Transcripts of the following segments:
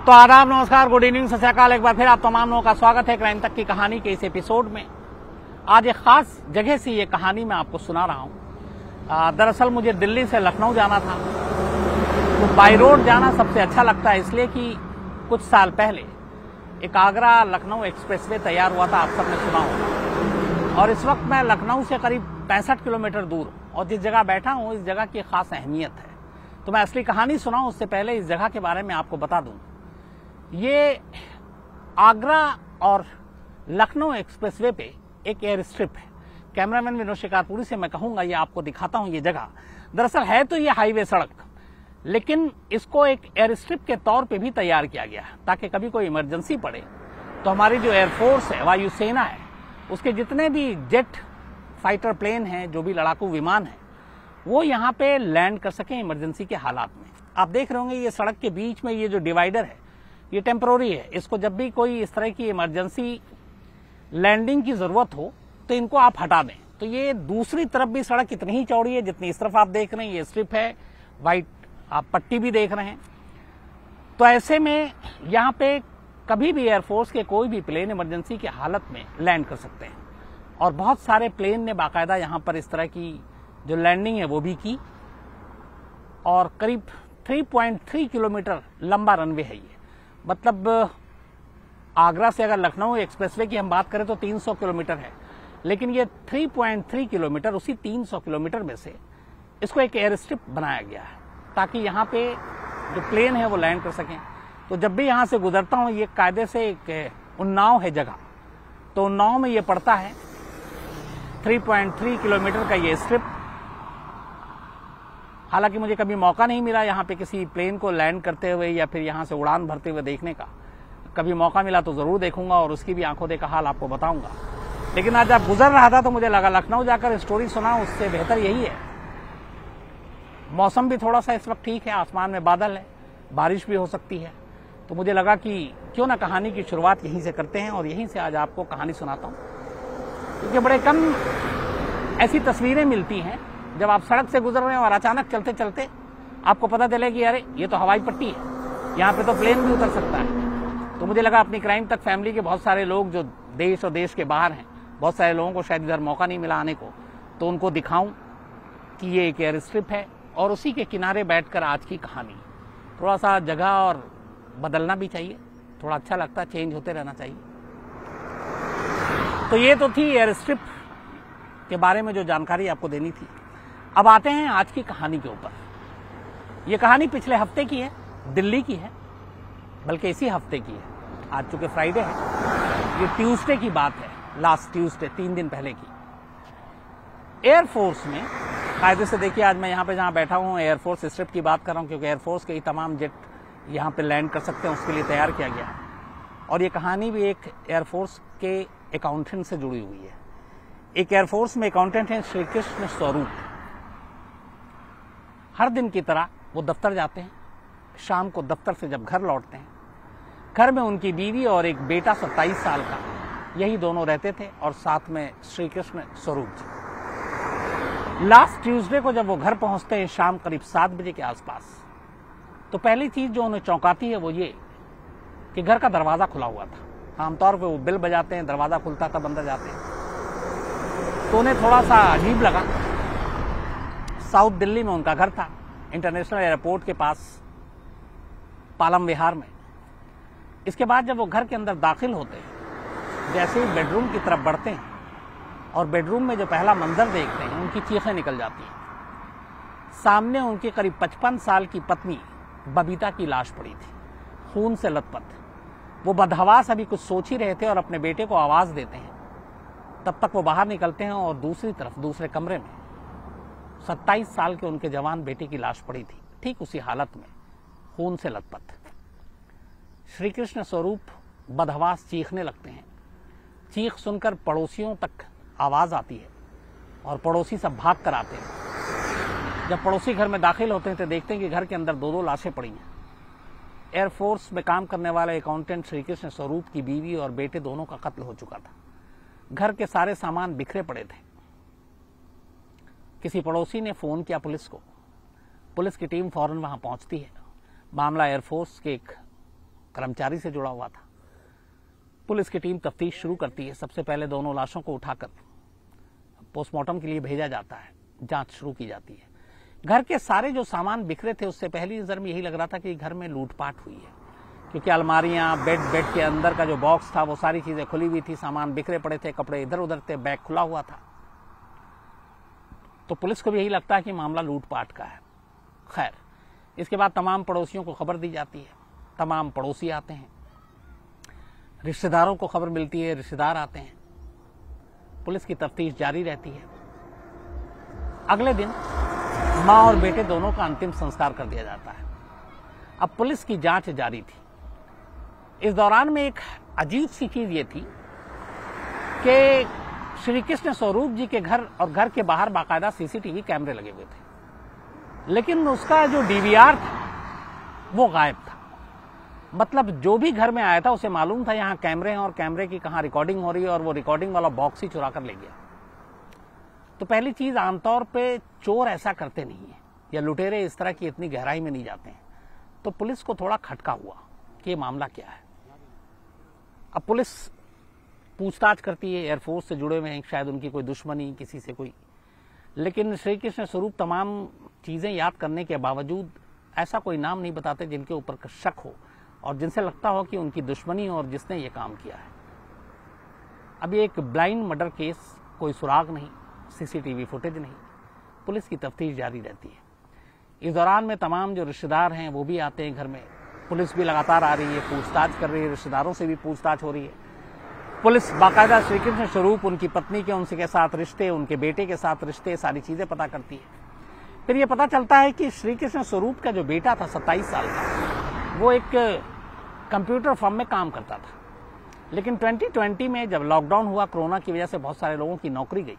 तो आदाब, नमस्कार, गुड इवनिंग, सत श्री अकाल। एक बार फिर आप तमाम लोगों का स्वागत है क्राइम तक की कहानी के इस एपिसोड में। आज एक खास जगह से ये कहानी मैं आपको सुना रहा हूँ। दरअसल मुझे दिल्ली से लखनऊ जाना था, तो बाई रोड जाना सबसे अच्छा लगता है, इसलिए कि कुछ साल पहले एक आगरा लखनऊ एक्सप्रेसवे तैयार हुआ था, आप सबने सुना होगा। और इस वक्त मैं लखनऊ से करीब 65 किलोमीटर दूर, और जिस जगह बैठा हूँ इस जगह की खास अहमियत है। तो मैं असली कहानी सुनाऊं उससे पहले इस जगह के बारे में आपको बता दूं। ये आगरा और लखनऊ एक्सप्रेसवे पे एक एयर स्ट्रिप है। कैमरामैन विनोद शिकारपुरी से मैं कहूंगा ये आपको दिखाता हूं। ये जगह दरअसल है तो ये हाईवे सड़क, लेकिन इसको एक एयर स्ट्रिप के तौर पे भी तैयार किया गया है ताकि कभी कोई इमरजेंसी पड़े तो हमारी जो एयरफोर्स है, वायुसेना है, उसके जितने भी जेट फाइटर प्लेन हैं, जो भी लड़ाकू विमान है, वो यहाँ पे लैंड कर सकें इमरजेंसी के हालात में। आप देख रहे होंगे ये सड़क के बीच में ये जो डिवाइडर है ये टेम्पररी है। इसको जब भी कोई इस तरह की इमरजेंसी लैंडिंग की जरूरत हो तो इनको आप हटा दें। तो ये दूसरी तरफ भी सड़क इतनी ही चौड़ी है जितनी इस तरफ आप देख रहे हैं। ये स्ट्रिप है, व्हाइट आप पट्टी भी देख रहे हैं। तो ऐसे में यहाँ पे कभी भी एयरफोर्स के कोई भी प्लेन इमरजेंसी की हालत में लैंड कर सकते हैं। और बहुत सारे प्लेन ने बाकायदा यहाँ पर इस तरह की जो लैंडिंग है वो भी की। और करीब 3.3 किलोमीटर लंबा रनवे है ये। मतलब आगरा से अगर लखनऊ एक्सप्रेसवे की हम बात करें तो 300 किलोमीटर है, लेकिन ये 3.3 किलोमीटर उसी 300 किलोमीटर में से इसको एक एयर स्ट्रिप बनाया गया है ताकि यहाँ पे जो प्लेन है वो लैंड कर सकें। तो जब भी यहाँ से गुजरता हूँ ये कायदे से एक उन्नाव है जगह, तो उन्नाव में ये पड़ता है 3.3 किलोमीटर का ये स्ट्रिप। हालांकि मुझे कभी मौका नहीं मिला यहाँ पे किसी प्लेन को लैंड करते हुए या फिर यहाँ से उड़ान भरते हुए देखने का। कभी मौका मिला तो जरूर देखूंगा और उसकी भी आंखों देखा हाल आपको बताऊंगा। लेकिन आज जब गुजर रहा था तो मुझे लगा लखनऊ जाकर स्टोरी सुना उससे बेहतर यही है। मौसम भी थोड़ा सा इस वक्त ठीक है, आसमान में बादल है, बारिश भी हो सकती है। तो मुझे लगा कि क्यों ना कहानी की शुरुआत यहीं से करते हैं और यहीं से आज आपको कहानी सुनाता हूँ। क्योंकि बड़े कम ऐसी तस्वीरें मिलती हैं जब आप सड़क से गुजर रहे हैं और अचानक चलते चलते आपको पता चले कि अरे ये तो हवाई पट्टी है, यहाँ पे तो प्लेन भी उतर सकता है। तो मुझे लगा अपनी क्राइम तक फैमिली के बहुत सारे लोग जो देश और देश के बाहर हैं, बहुत सारे लोगों को शायद इधर मौका नहीं मिला आने को, तो उनको दिखाऊं कि ये एक एयर स्ट्रिप है और उसी के किनारे बैठकर आज की कहानी। थोड़ा सा जगह और बदलना भी चाहिए, थोड़ा अच्छा लगता है, चेंज होते रहना चाहिए। तो ये तो थी एयर स्ट्रिप के बारे में जो जानकारी आपको देनी थी। अब आते हैं आज की कहानी के ऊपर। ये कहानी पिछले हफ्ते की है, दिल्ली की है, बल्कि इसी हफ्ते की है। आज चूंकि फ्राइडे है, ये ट्यूसडे की बात है, लास्ट ट्यूसडे, 3 दिन पहले की। एयरफोर्स में कायदे से देखिए, आज मैं यहाँ पे जहाँ बैठा हूँ एयरफोर्स स्ट्रिप की बात कर रहा हूँ क्योंकि एयरफोर्स के ही तमाम जेट यहाँ पे लैंड कर सकते हैं, उसके लिए तैयार किया गया है। और ये कहानी भी एक एयरफोर्स के अकाउंटेंट से जुड़ी हुई है। एक एयरफोर्स में अकाउंटेंट है श्री कृष्ण स्वरूप। हर दिन की तरह वो दफ्तर जाते हैं, शाम को दफ्तर से जब घर लौटते हैं, घर में उनकी बीवी और एक बेटा 27 साल का, यही दोनों रहते थे, और साथ में श्री कृष्ण स्वरूप जी। लास्ट ट्यूसडे को जब वो घर पहुंचते हैं शाम करीब 7 बजे के आसपास, तो पहली चीज जो उन्हें चौंकाती है वो ये कि घर का दरवाजा खुला हुआ था। आमतौर पर वो बेल बजाते हैं, दरवाजा खुलता तब अंदर जाते हैं। तो उन्हें थोड़ा सा अजीब लगा। साउथ दिल्ली में उनका घर था, इंटरनेशनल एयरपोर्ट के पास, पालम विहार में। इसके बाद जब वो घर के अंदर दाखिल होते हैं, जैसे ही बेडरूम की तरफ बढ़ते हैं और बेडरूम में जो पहला मंजर देखते हैं, उनकी चीखें निकल जाती हैं। सामने उनकी करीब 55 साल की पत्नी बबीता की लाश पड़ी थी, खून से लथपथ। वो बदहवास अभी कुछ सोच ही रहे थे और अपने बेटे को आवाज देते हैं। तब तक वो बाहर निकलते हैं और दूसरी तरफ दूसरे कमरे में 27 साल के उनके जवान बेटे की लाश पड़ी थी, ठीक उसी हालत में, खून से लथपथ। श्री कृष्ण स्वरूप बदहवास चीखने लगते हैं। चीख सुनकर पड़ोसियों तक आवाज आती है और पड़ोसी सब भाग कर आते हैं। जब पड़ोसी घर में दाखिल होते हैं तो देखते हैं कि घर के अंदर 2-2 लाशें पड़ी हैं। एयरफोर्स में काम करने वाले अकाउंटेंट श्री कृष्ण स्वरूप की बीवी और बेटे दोनों का कत्ल हो चुका था। घर के सारे सामान बिखरे पड़े थे। किसी पड़ोसी ने फोन किया पुलिस को। पुलिस की टीम फौरन वहां पहुंचती है। मामला एयरफोर्स के एक कर्मचारी से जुड़ा हुआ था। पुलिस की टीम तफ्तीश शुरू करती है। सबसे पहले दोनों लाशों को उठाकर पोस्टमार्टम के लिए भेजा जाता है, जांच शुरू की जाती है। घर के सारे जो सामान बिखरे थे, उससे पहली नजर में यही लग रहा था कि घर में लूटपाट हुई है, क्योंकि अलमारियां, बेड के अंदर का जो बॉक्स था वो सारी चीजें खुली हुई थी, सामान बिखरे पड़े थे, कपड़े इधर उधर थे, बैग खुला हुआ था। तो पुलिस को भी यही लगता है कि मामला लूटपाट का है। खैर, इसके बाद तमाम पड़ोसियों को खबर दी जाती है। तमाम पड़ोसी आते हैं, रिश्तेदारों को खबर मिलती है, रिश्तेदार आते हैं। पुलिस की तफ्तीश जारी रहती है। अगले दिन मां और बेटे दोनों का अंतिम संस्कार कर दिया जाता है। अब पुलिस की जांच जारी थी। इस दौरान में एक अजीब सी चीज ये थी कि श्री कृष्ण स्वरूप जी के घर और घर के बाहर बाकायदा सीसीटीवी कैमरे लगे हुए थे, लेकिन उसका जो डीवीआर था वो गायब था। मतलब जो भी घर में आया था उसे मालूम था यहां कैमरे हैं और कैमरे की कहां रिकॉर्डिंग हो रही है, और वो रिकॉर्डिंग वाला बॉक्स ही चुरा कर ले गया। तो पहली चीज, आमतौर पे चोर ऐसा करते नहीं है, या लुटेरे इस तरह की इतनी गहराई में नहीं जाते हैं। तो पुलिस को थोड़ा खटका हुआ कि ये मामला क्या है। अब पुलिस पूछताछ करती है, एयरफोर्स से जुड़े हुए हैं, शायद उनकी कोई दुश्मनी किसी से कोई, लेकिन श्री कृष्ण स्वरूप तमाम चीजें याद करने के बावजूद ऐसा कोई नाम नहीं बताते जिनके ऊपर शक हो और जिनसे लगता हो कि उनकी दुश्मनी और जिसने ये काम किया है। अब ये एक ब्लाइंड मर्डर केस, कोई सुराग नहीं, सीसीटीवी फुटेज नहीं। पुलिस की तफ्तीश जारी रहती है। इस दौरान में तमाम जो रिश्तेदार हैं वो भी आते हैं घर में। पुलिस भी लगातार आ रही है, पूछताछ कर रही है, रिश्तेदारों से भी पूछताछ हो रही है। पुलिस बाकायदा श्री कृष्ण स्वरूप, उनकी पत्नी के उनके साथ रिश्ते, उनके बेटे के साथ रिश्ते, सारी चीजें पता करती है। फिर ये पता चलता है कि श्री कृष्ण स्वरूप का जो बेटा था 27 साल का, वो एक कंप्यूटर फर्म में काम करता था। लेकिन 2020 में जब लॉकडाउन हुआ, कोरोना की वजह से बहुत सारे लोगों की नौकरी गई,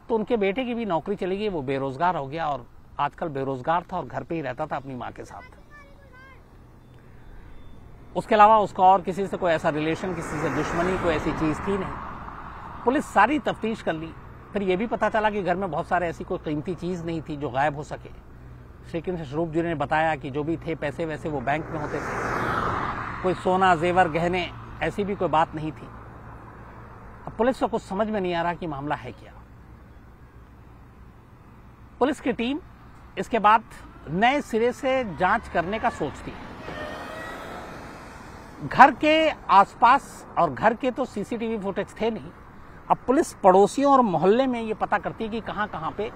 तो उनके बेटे की भी नौकरी चली गई, वो बेरोजगार हो गया और आजकल बेरोजगार था और घर पे ही रहता था अपनी मां के साथ। उसके अलावा उसका और किसी से कोई ऐसा रिलेशन, किसी से दुश्मनी, कोई ऐसी चीज थी नहीं। पुलिस सारी तफ्तीश कर ली। फिर यह भी पता चला कि घर में बहुत सारे ऐसी कोई कीमती चीज नहीं थी जो गायब हो सके। श्री कृष्ण स्वरूप जी ने बताया कि जो भी थे पैसे वैसे वो बैंक में होते थे, कोई सोना, जेवर, गहने, ऐसी भी कोई बात नहीं थी। अब पुलिस को कुछ समझ में नहीं आ रहा कि मामला है क्या। पुलिस की टीम इसके बाद नए सिरे से जांच करने का सोचती है। घर के आसपास और घर के तो सीसीटीवी फुटेज थे नहीं। अब पुलिस पड़ोसियों और मोहल्ले में ये पता करती है कि कहां कहां पे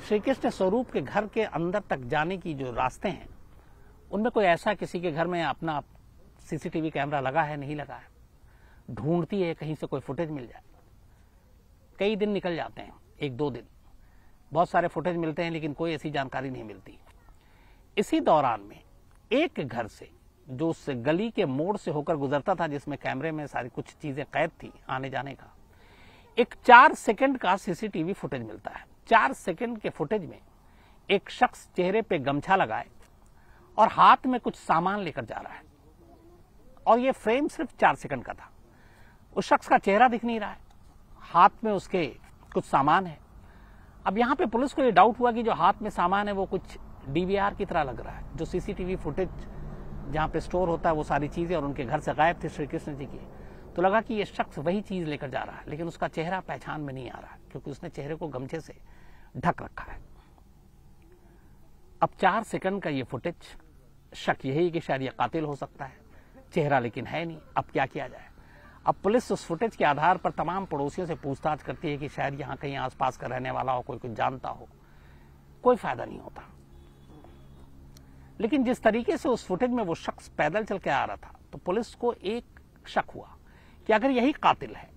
श्री कृष्ण स्वरूप के घर के अंदर तक जाने की जो रास्ते हैं, उनमें कोई ऐसा किसी के घर में अपना सीसीटीवी कैमरा लगा है, नहीं लगा है। ढूंढती है कहीं से कोई फुटेज मिल जाए। कई दिन निकल जाते हैं, 1-2 दिन, बहुत सारे फुटेज मिलते हैं, लेकिन कोई ऐसी जानकारी नहीं मिलती। इसी दौरान में एक घर से, जो उस गली के मोड़ से होकर गुजरता था जिसमें कैमरे में सारी कुछ चीजें कैद थी आने जाने का, एक 4 सेकंड का सीसीटीवी फुटेज मिलता है। 4 सेकंड के फुटेज में एक शख्स चेहरे पे गमछा लगाए और हाथ में कुछ सामान लेकर जा रहा है, और ये फ्रेम सिर्फ 4 सेकंड का था। उस शख्स का चेहरा दिख नहीं रहा है, हाथ में उसके कुछ सामान है। अब यहां पे पुलिस को ये डाउट हुआ कि जो हाथ में सामान है वो कुछ डीवीआर की तरह लग रहा है। जो सीसीटीवी फुटेज जहां पे स्टोर होता है वो सारी चीजें, और उनके घर से गायब थे श्री कृष्ण जी की, तो लगा कि ये शख्स वही चीज लेकर जा रहा है, लेकिन उसका चेहरा पहचान में नहीं आ रहा है क्योंकि उसने चेहरे को गमछे से ढक रखा है। अब 4 सेकंड का ये फुटेज, शक यही कि शायद ये कातिल हो सकता है, चेहरा लेकिन है नहीं। अब क्या किया जाए? अब पुलिस उस फुटेज के आधार पर तमाम पड़ोसियों से पूछताछ करती है कि शायद यहां कहीं आसपास का रहने वाला हो, कोई कुछ जानता हो। कोई फायदा नहीं होता। लेकिन जिस तरीके से उस फुटेज में वो शख्स पैदल चल के आ रहा था, तो पुलिस को एक शक हुआ कि अगर यही कातिल है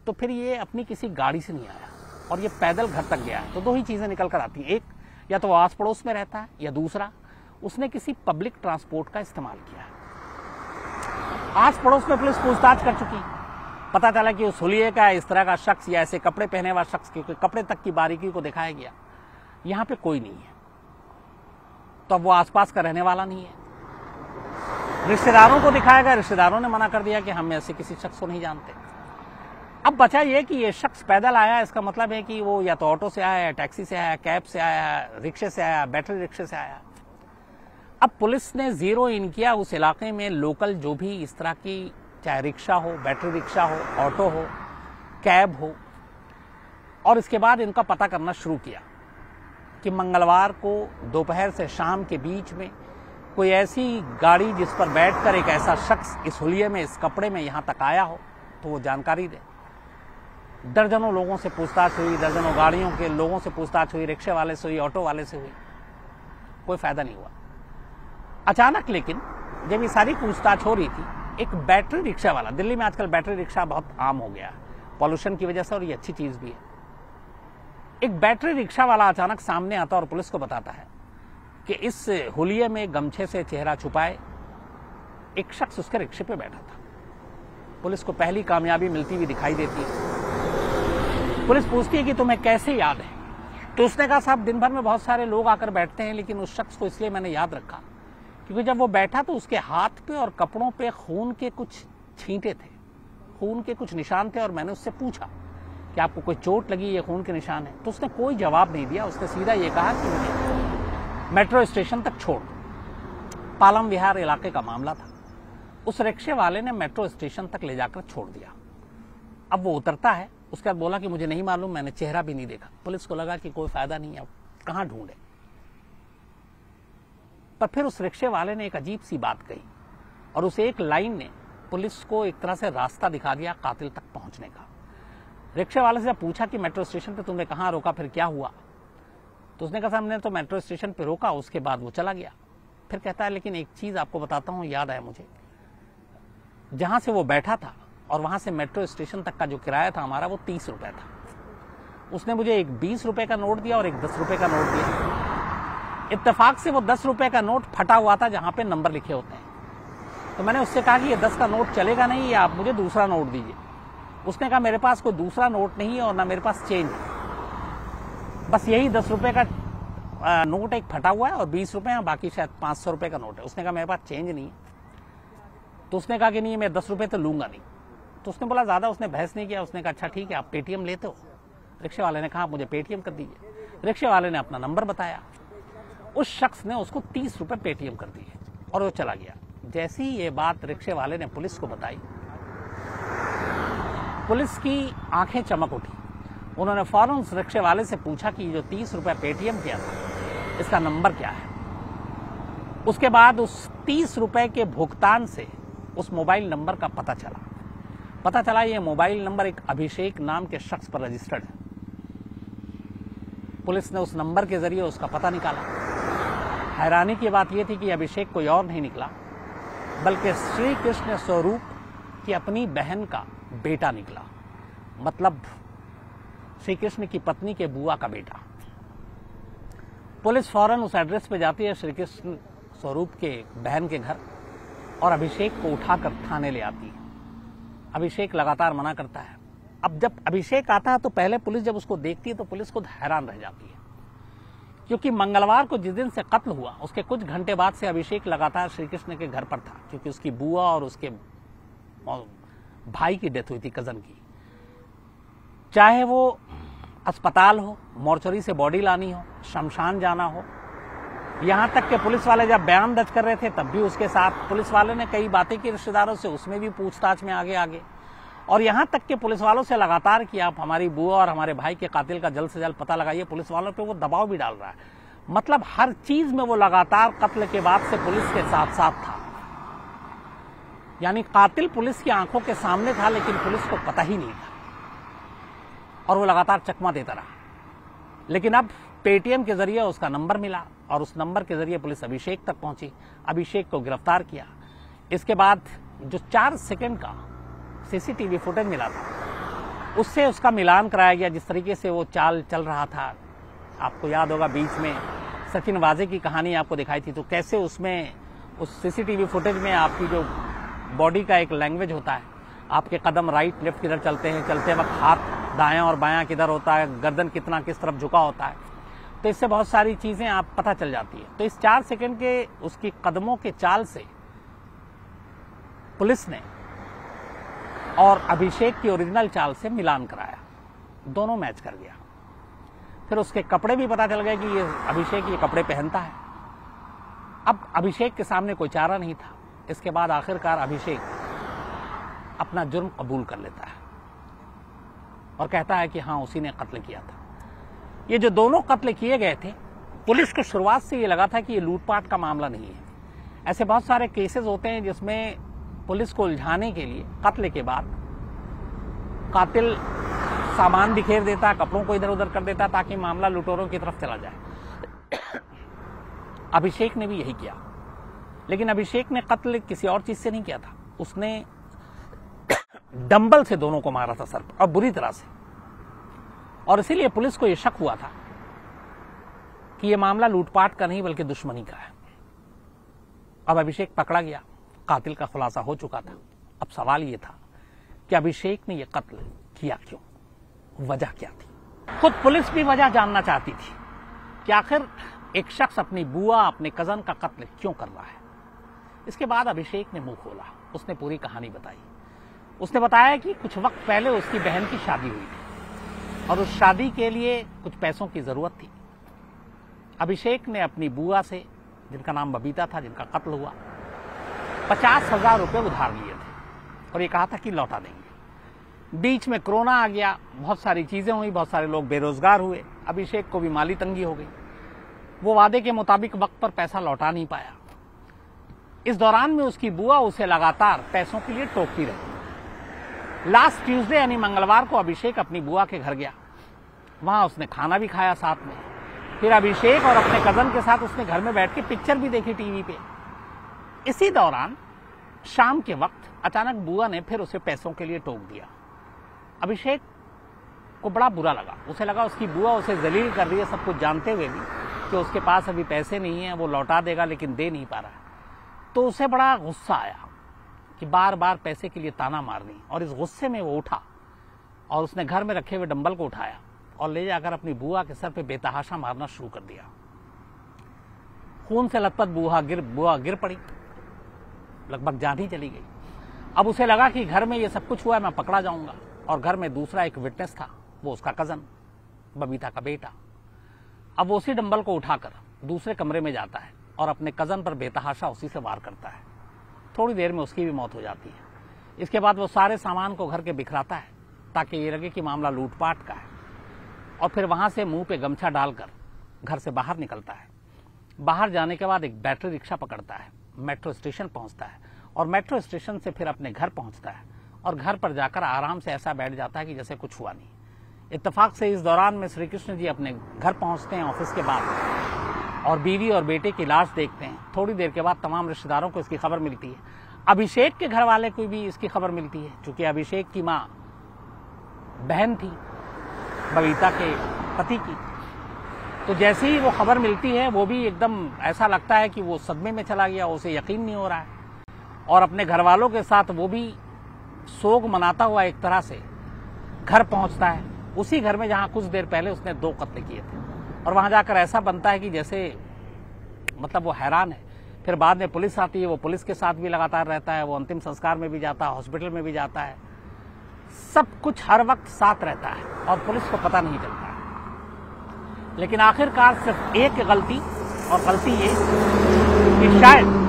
तो फिर ये अपनी किसी गाड़ी से नहीं आया और ये पैदल घर तक गया है। तो 2 ही चीजें निकल कर आती हैं, एक या तो वो आस पड़ोस में रहता है, या दूसरा उसने किसी पब्लिक ट्रांसपोर्ट का इस्तेमाल किया है। आस पड़ोस में पुलिस पूछताछ कर चुकी, पता चला कि उस हुलिये का इस तरह का शख्स या ऐसे कपड़े पहने वाला शख्स, क्योंकि कपड़े तक की बारीकी को दिखाया गया, यहां पे कोई नहीं है, तो अब वो आसपास का रहने वाला नहीं है। रिश्तेदारों को दिखाया गया, रिश्तेदारों ने मना कर दिया कि हम ऐसे किसी शख्स को नहीं जानते। अब बचा ये कि ये शख्स पैदल आया, इसका मतलब है कि वो या तो ऑटो से आया, टैक्सी से आया, कैब से आया, रिक्शे से आया, बैटरी रिक्शे से आया। अब पुलिस ने जीरो इन किया उस इलाके में लोकल जो भी इस तरह की, चाहे रिक्शा हो, बैटरी रिक्शा हो, ऑटो हो, कैब हो, और इसके बाद इनका पता करना शुरू किया कि मंगलवार को दोपहर से शाम के बीच में कोई ऐसी गाड़ी जिस पर बैठकर एक ऐसा शख्स इस हुलिये में, इस कपड़े में यहां तक आया हो तो वो जानकारी दे। दर्जनों लोगों से पूछताछ हुई, दर्जनों गाड़ियों के लोगों से पूछताछ हुई, रिक्शे वाले से हुई, ऑटो वाले से हुई, कोई फायदा नहीं हुआ। अचानक लेकिन जब ये सारी पूछताछ हो रही थी, एक बैटरी रिक्शा वाला, दिल्ली में आजकल बैटरी रिक्शा बहुत आम हो गया है पॉल्यूशन की वजह से, और ये अच्छी चीज भी है। एक बैटरी रिक्शा वाला अचानक सामने आता और पुलिस को बताता है कि इस हुलिये में गमछे से चेहरा छुपाए एक शख्स उसके रिक्शे पे बैठा था। पुलिस को पहली कामयाबी मिलती हुई दिखाई देती है। पुलिस पूछती है कि तुम्हें कैसे याद है? तो उसने कहा, साहब दिन भर में बहुत सारे लोग आकर बैठते हैं, लेकिन उस शख्स को इसलिए मैंने याद रखा क्योंकि जब वो बैठा तो उसके हाथ पे और कपड़ों पे खून के कुछ छींटे थे, खून के कुछ निशान थे, और मैंने उससे पूछा कि आपको कोई चोट लगी, ये खून के निशान है? तो उसने कोई जवाब नहीं दिया। उसने सीधा ये कहा कि मुझे मेट्रो स्टेशन तक छोड़। पालम विहार इलाके का मामला था। उस रिक्शे वाले ने मेट्रो स्टेशन तक ले जाकर छोड़ दिया। अब वो उतरता है, उसके बाद बोला कि मुझे नहीं मालूम, मैंने चेहरा भी नहीं देखा। पुलिस को लगा कि कोई फायदा नहीं है, अब कहां ढूंढे। पर फिर उस रिक्शे वाले ने एक अजीब सी बात कही, और उस एक लाइन ने पुलिस को एक तरह से रास्ता दिखा दिया कातिल तक पहुंचने का। रिक्शे वाले से पूछा कि मेट्रो स्टेशन पे तुमने कहां रोका, फिर क्या हुआ? तो उसने कहा, हमने तो मेट्रो स्टेशन पे रोका, उसके बाद वो चला गया। फिर कहता है, लेकिन एक चीज आपको बताता हूं, याद आया मुझे, जहां से वो बैठा था और वहां से मेट्रो स्टेशन तक का जो किराया था हमारा, वो 30 रुपए था। उसने मुझे एक 20 रुपए का नोट दिया और एक 10 रुपए का नोट दिया। इत्तेफाक से वो 10 रुपए का नोट फटा हुआ था जहां पे नंबर लिखे होते हैं। तो मैंने उससे कहा कि ये 10 का नोट चलेगा नहीं, या आप मुझे दूसरा नोट दीजिए। उसने कहा, मेरे पास कोई दूसरा नोट नहीं है और ना मेरे पास चेंज है, बस यही 10 रुपए का नोट एक फटा हुआ है और 20 रुपए है, बाकी शायद 500 रुपए का नोट है। उसने कहा, मेरे पास चेंज नहीं है। तो उसने कहा कि नहीं, मैं 10 रुपए तो लूंगा नहीं। तो उसने बोला, ज्यादा उसने बहस नहीं किया। उसने कहा, अच्छा ठीक है, आप पेटीएम लेते हो? रिक्शे वाले ने कहा, मुझे पेटीएम कर दीजिए। रिक्शे वाले ने अपना नंबर बताया, उस शख्स ने उसको 30 रुपए पेटीएम कर दिए और वो चला गया। जैसी ये बात रिक्शे वाले ने पुलिस को बताई, पुलिस की आंखें चमक उठी। उन्होंने फौरन उस रिक्शे वाले से पूछा कि जो 30 रुपए पेटीएम किया था, इसका नंबर क्या है? उसके बाद उस 30 रुपए के भुगतान से उस मोबाइल नंबर का पता चला ये मोबाइल नंबर एक अभिषेक नाम के शख्स पर रजिस्टर्ड है। पुलिस ने उस नंबर के जरिए उसका पता निकाला। हैरानी की बात यह थी कि अभिषेक कोई और नहीं निकला, बल्कि श्री कृष्ण स्वरूप की अपनी बहन का बेटा निकला, मतलब श्री कृष्ण की पत्नी के बुआ का बेटा। पुलिस फौरन उस एड्रेस पे जाती है, श्री कृष्ण स्वरूप के बहन के घर, और अभिषेक को उठाकर थाने ले आती है। अभिषेक लगातार मना करता है। अब जब अभिषेक आता है तो पहले पुलिस जब उसको देखती है तो पुलिस खुद हैरान रह जाती है, क्योंकि मंगलवार को जिस दिन से कत्ल हुआ उसके कुछ घंटे बाद से अभिषेक लगातार श्री कृष्ण के घर पर था, क्योंकि उसकी बुआ और उसके भाई की डेथ हुई थी, कजन की। चाहे वो अस्पताल हो, मोर्चरी से बॉडी लानी हो, शमशान जाना हो, यहां तक कि पुलिस वाले जब बयान दर्ज कर रहे थे तब भी उसके साथ पुलिस वाले ने कई बातें की रिश्तेदारों से, उसमें भी पूछताछ में आगे, और यहां तक कि पुलिस वालों से लगातार कि आप हमारी बुआ और हमारे भाई के कातिल का जल्द से जल्द पता लगाइए। पुलिस वालों पे वो दबाव भी डाल रहा है, मतलब हर चीज में वो लगातार कत्ल के बाद से पुलिस के साथ साथ था। यानी कातिल पुलिस की आंखों के सामने था, लेकिन पुलिस को पता ही नहीं था, और वो लगातार चकमा देता रहा। लेकिन अब पेटीएम के जरिए उसका नंबर मिला, और उस नंबर के जरिए पुलिस अभिषेक तक पहुंची, अभिषेक को गिरफ्तार किया। इसके बाद जो 4 सेकंड का सीसीटीवी फुटेज मिला था, उससे उसका मिलान कराया गया। जिस तरीके से वो चाल चल रहा था, आपको याद होगा बीच में सचिन वाजे की कहानी आपको दिखाई थी, तो कैसे उसमें उस सीसीटीवी फुटेज में आपकी जो बॉडी का एक लैंग्वेज होता है, आपके कदम राइट लेफ्ट किधर चलते हैं, चलते वक्त हाथ दायां और बायां किधर होता है, गर्दन कितना किस तरफ झुका होता है, तो इससे बहुत सारी चीजें आप पता चल जाती है। तो इस 4 सेकंड के उसकी कदमों के चाल से पुलिस ने और अभिषेक की ओरिजिनल चाल से मिलान कराया, दोनों मैच कर गया। फिर उसके कपड़े भी पता चल गए कि ये अभिषेक ये कपड़े पहनता है। अब अभिषेक के सामने कोई चारा नहीं था। इसके बाद आखिरकार अभिषेक अपना जुर्म कबूल कर लेता है और कहता है कि हाँ, उसी ने कत्ल किया था। ये जो दोनों कत्ल किए गए थे, पुलिस को शुरुआत से ये लगा था कि ये लूटपाट का मामला नहीं है। ऐसे बहुत सारे केसेस होते हैं जिसमें पुलिस को उलझाने के लिए कत्ल के बाद कातिल सामान बिखेर देता, कपड़ों को इधर उधर कर देता ताकि मामला लुटेरों की तरफ चला जाए। अभिषेक ने भी यही किया, लेकिन अभिषेक ने कत्ल किसी और चीज से नहीं किया था। उसने डंबल से दोनों को मारा था सर पर, और बुरी तरह से। और इसीलिए पुलिस को यह शक हुआ था कि यह मामला लूटपाट का नहीं बल्कि दुश्मनी का है। अब अभिषेक पकड़ा गया, कातिल का खुलासा हो चुका था। अब सवाल यह था कि अभिषेक ने यह कत्ल किया क्यों, वजह क्या थी। खुद पुलिस भी वजह जानना चाहती थी कि आखिर एक शख्स अपनी बुआ, अपने कजन का कत्ल क्यों कर रहा है। इसके बाद अभिषेक ने मुंह खोला, उसने पूरी कहानी बताई। उसने बताया कि कुछ वक्त पहले उसकी बहन की शादी हुई थी और उस शादी के लिए कुछ पैसों की जरूरत थी। अभिषेक ने अपनी बुआ से, जिनका नाम बबीता था, जिनका कत्ल हुआ, 50,000 रुपए उधार लिए थे और ये कहा था कि लौटा देंगे। बीच में कोरोना आ गया, बहुत सारी चीजें हुई, बहुत सारे लोग बेरोजगार हुए, अभिषेक को भी माली तंगी हो गई। वो वादे के मुताबिक वक्त पर पैसा लौटा नहीं पाया। इस दौरान में उसकी बुआ उसे लगातार पैसों के लिए टोकती रही। लास्ट ट्यूसडे यानी मंगलवार को अभिषेक अपनी बुआ के घर गया। वहां उसने खाना भी खाया साथ में। फिर अभिषेक और अपने कजन के साथ उसने घर में बैठ के पिक्चर भी देखी टीवी पे। इसी दौरान शाम के वक्त अचानक बुआ ने फिर उसे पैसों के लिए टोक दिया। अभिषेक को बड़ा बुरा लगा। उसे लगा उसकी बुआ उसे जलील कर रही है, सब कुछ जानते हुए भी कि उसके पास अभी पैसे नहीं है, वो लौटा देगा लेकिन दे नहीं पा रहा है। तो उसे बड़ा गुस्सा आया कि बार बार पैसे के लिए ताना मारनी। और इस गुस्से में वो उठा और उसने घर में रखे हुए डंबल को उठाया और ले जाकर अपनी बुआ के सर पे बेतहाशा मारना शुरू कर दिया। खून से लथपथ बुआ गिर पड़ी, लगभग जान ही चली गई। अब उसे लगा कि घर में ये सब कुछ हुआ है, मैं पकड़ा जाऊंगा। और घर में दूसरा एक विटनेस था, वो उसका कजन, बबीता का बेटा। अब वो उसी डंबल को उठाकर दूसरे कमरे में जाता है और अपने कजन पर बेतहाशा उसी से वार करता है। थोड़ी देर में उसकी भी मौत हो जाती है। इसके बाद वो सारे सामान को घर के बिखराता है ताकि ये लगे कि मामला लूटपाट का है। और फिर वहां से मुंह पे गमछा डालकर घर से बाहर निकलता है। बाहर जाने के बाद एक बैटरी रिक्शा पकड़ता है, मेट्रो स्टेशन पहुंचता है और मेट्रो स्टेशन से फिर अपने घर पहुंचता है और घर पर जाकर आराम से ऐसा बैठ जाता है कि जैसे कुछ हुआ नहीं। इत्तेफाक से इस दौरान में श्री कृष्ण जी अपने घर पहुंचते हैं ऑफिस के बाद और बीवी और बेटे की लाश देखते हैं। थोड़ी देर के बाद तमाम रिश्तेदारों को इसकी खबर मिलती है। अभिषेक के घर वाले को भी इसकी खबर मिलती है, क्योंकि अभिषेक की मां बहन थी बबीता के पति की। तो जैसे ही वो खबर मिलती है, वो भी एकदम ऐसा लगता है कि वो सदमे में चला गया, उसे यकीन नहीं हो रहा है। और अपने घर वालों के साथ वो भी सोग मनाता हुआ एक तरह से घर पहुंचता है, उसी घर में जहां कुछ देर पहले उसने 2 कत्ल किए थे। और वहां जाकर ऐसा बनता है कि जैसे मतलब वो हैरान है। फिर बाद में पुलिस आती है, वो पुलिस के साथ भी लगातार रहता है, वो अंतिम संस्कार में भी जाता है, हॉस्पिटल में भी जाता है, सब कुछ हर वक्त साथ रहता है और पुलिस को पता नहीं चलता है। लेकिन आखिरकार सिर्फ एक गलती, और गलती ये कि शायद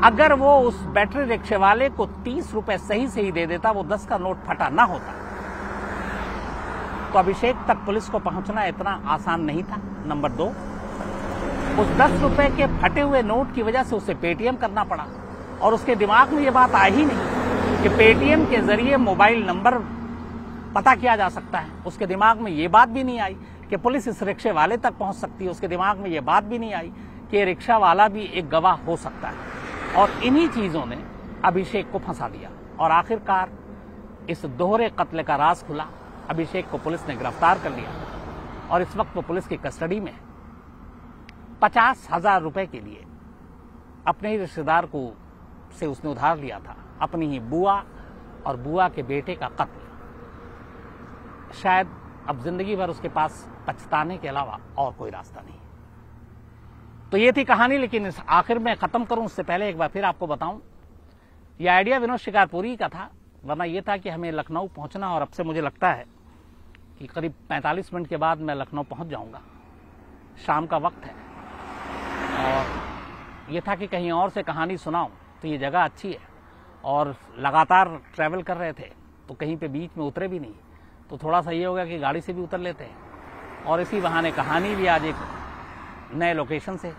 अगर वो उस बैटरी रिक्शे वाले को 30 रुपए सही से ही दे देता, वो 10 का नोट फटा ना होता, तो अभिषेक तक पुलिस को पहुंचना इतना आसान नहीं था। नंबर 2, उस 10 रुपए के फटे हुए नोट की वजह से उसे पेटीएम करना पड़ा और उसके दिमाग में ये बात आई ही नहीं कि पेटीएम के जरिए मोबाइल नंबर पता किया जा सकता है। उसके दिमाग में ये बात भी नहीं आई कि पुलिस इस रिक्शे वाले तक पहुंच सकती है। उसके दिमाग में ये बात भी नहीं आई कि रिक्शा वाला भी एक गवाह हो सकता है। और इन्हीं चीजों ने अभिषेक को फंसा दिया और आखिरकार इस दोहरे कत्ल का राज खुला। अभिषेक को पुलिस ने गिरफ्तार कर लिया और इस वक्त वो पुलिस की कस्टडी में है। 50,000 रुपए के लिए अपने ही रिश्तेदार को से उसने उधार लिया था, अपनी ही बुआ और बुआ के बेटे का कत्ल। शायद अब जिंदगी भर उसके पास पछताने के अलावा और कोई रास्ता नहीं। तो ये थी कहानी, लेकिन इस आखिर में खत्म करूं उससे पहले एक बार फिर आपको बताऊं, यह आइडिया विनोद शिकारपुरी का था। वरना यह था कि हमें लखनऊ पहुंचना, और अब से मुझे लगता है कि करीब 45 मिनट के बाद मैं लखनऊ पहुंच जाऊंगा। शाम का वक्त है और ये था कि कहीं और से कहानी सुनाऊं, तो ये जगह अच्छी है और लगातार ट्रैवल कर रहे थे तो कहीं पे बीच में उतरे भी नहीं, तो थोड़ा सा ये हो गया कि गाड़ी से भी उतर लेते हैं और इसी बहाने कहानी भी आज एक नए लोकेशन से।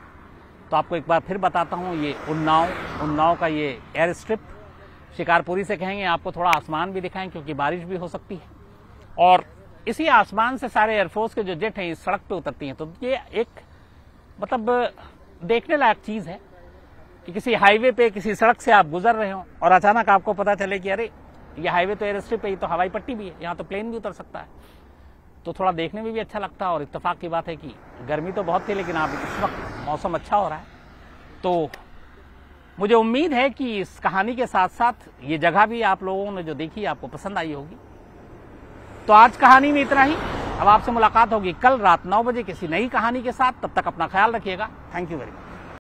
तो आपको एक बार फिर बताता हूँ, ये उन्नाव का ये एयर स्ट्रिप, शिकारपुरी से कहेंगे। आपको थोड़ा आसमान भी दिखाएं क्योंकि बारिश भी हो सकती है और इसी आसमान से सारे एयरफोर्स के जो जेट हैं इस सड़क पे उतरती हैं। तो ये एक मतलब देखने लायक चीज है कि किसी हाईवे पे किसी सड़क से आप गुजर रहे हो और अचानक आपको पता चले कि अरे ये हाईवे तो एयर स्ट्रिप है, ये तो हवाई पट्टी भी है, यहाँ तो प्लेन भी उतर सकता है। तो थोड़ा देखने में भी अच्छा लगता है और इत्तेफाक की बात है कि गर्मी तो बहुत थी लेकिन अब इस वक्त मौसम अच्छा हो रहा है। तो मुझे उम्मीद है कि इस कहानी के साथ साथ ये जगह भी आप लोगों ने जो देखी आपको पसंद आई होगी। तो आज कहानी में इतना ही। अब आपसे मुलाकात होगी कल रात 9 बजे किसी नई कहानी के साथ। तब तक अपना ख्याल रखिएगा। Thank you very much.